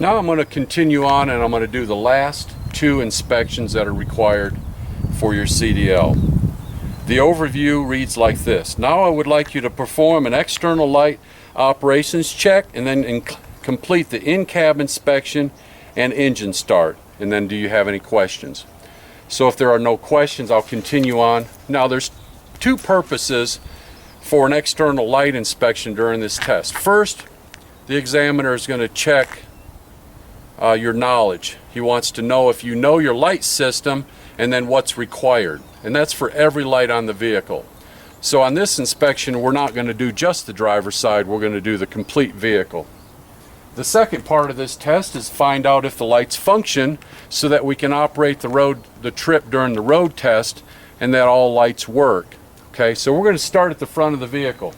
Now I'm going to continue on and I'm going to do the last two inspections that are required for your CDL. The overview reads like this. Now I would like you to perform an external light operations check and then complete the in-cab inspection and engine start. And then do you have any questions? So if there are no questions, I'll continue on. Now there's two purposes for an external light inspection during this test. First, the examiner is going to check your knowledge. He wants to know if you know your light system and then what's required. And that's for every light on the vehicle. So on this inspection, we're not going to do just the driver's side, we're going to do the complete vehicle. The second part of this test is find out if the lights function so that we can operate the trip during the road test and that all lights work. Okay, so we're going to start at the front of the vehicle.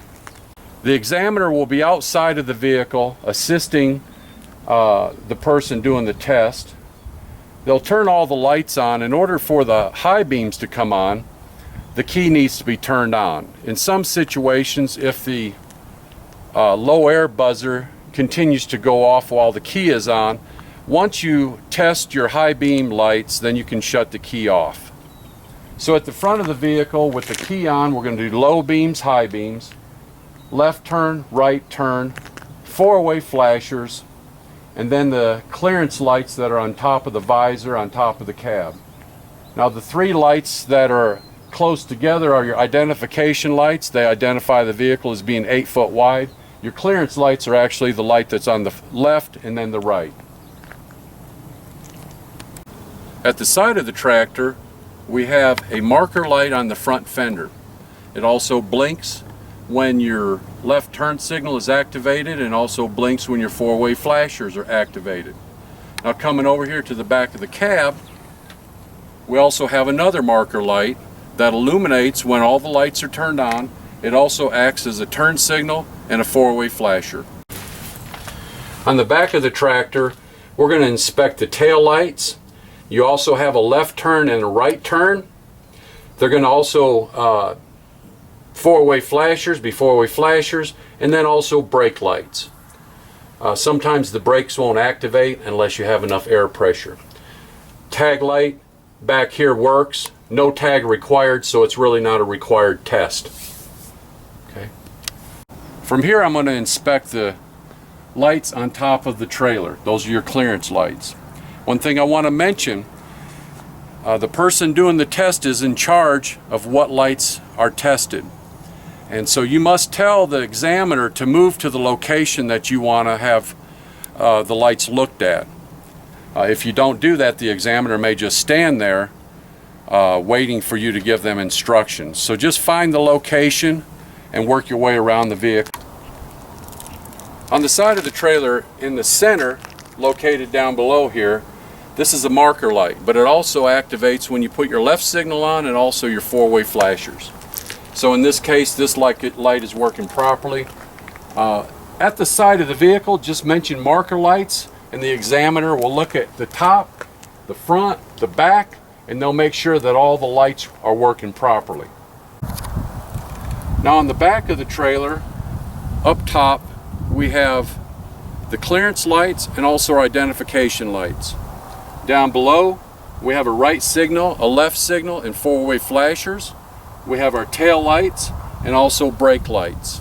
The examiner will be outside of the vehicle assisting the person doing the test. They'll turn all the lights on. In order for the high beams to come on, the key needs to be turned on. In some situations, if the low air buzzer continues to go off while the key is on, once you test your high beam lights, then you can shut the key off. So at the front of the vehicle with the key on, we're going to do low beams, high beams, left turn, right turn, four-way flashers, and then the clearance lights that are on top of the visor, on top of the cab. Now the three lights that are close together are your identification lights. They identify the vehicle as being 8 foot wide. Your clearance lights are actually the light that's on the left and then the right. At the side of the tractor, we have a marker light on the front fender. It also blinks when your left turn signal is activated and also blinks when your four-way flashers are activated. Now coming over here to the back of the cab, we also have another marker light that illuminates when all the lights are turned on. It also acts as a turn signal and a four-way flasher. On the back of the tractor, we're going to inspect the tail lights. You also have a left turn and a right turn. They're going to also four-way flashers, be four-way flashers, and then also brake lights. Sometimes the brakes won't activate unless you have enough air pressure. Tag light back here works. No tag required, so it's really not a required test. Okay. From here I'm going to inspect the lights on top of the trailer. Those are your clearance lights. One thing I want to mention, the person doing the test is in charge of what lights are tested. And so you must tell the examiner to move to the location that you want to have the lights looked at. If you don't do that, the examiner may just stand there waiting for you to give them instructions. So just find the location and work your way around the vehicle. On the side of the trailer in the center, located down below here, this is a marker light, but it also activates when you put your left signal on and also your four-way flashers. So in this case, this light is working properly. At the side of the vehicle, just mention marker lights, and the examiner will look at the top, the front, the back, and they'll make sure that all the lights are working properly. Now on the back of the trailer, up top, we have the clearance lights and also our identification lights. Down below, we have a right signal, a left signal, and four-way flashers. We have our tail lights and also brake lights.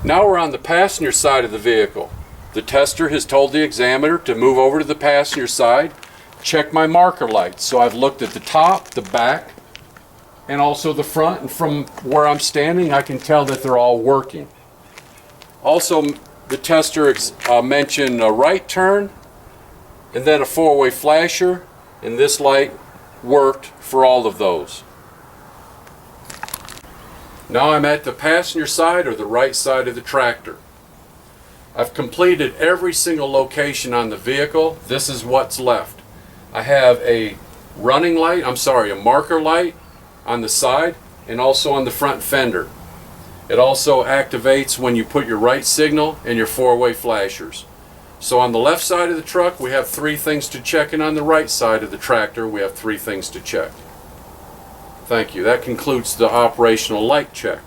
Now we're on the passenger side of the vehicle. The tester has told the examiner to move over to the passenger side, check my marker lights. So I've looked at the top, the back, and also the front, and from where I'm standing I can tell that they're all working. Also, the tester mentioned a right turn and then a four-way flasher, and this light worked for all of those. Now I'm at the passenger side or the right side of the tractor. I've completed every single location on the vehicle. This is what's left. I have a a marker light on the side and also on the front fender. It also activates when you put your right signal and your four-way flashers. So on the left side of the truck we have 3 things to check, and on the right side of the tractor we have 3 things to check. Thank you. That concludes the operational light check.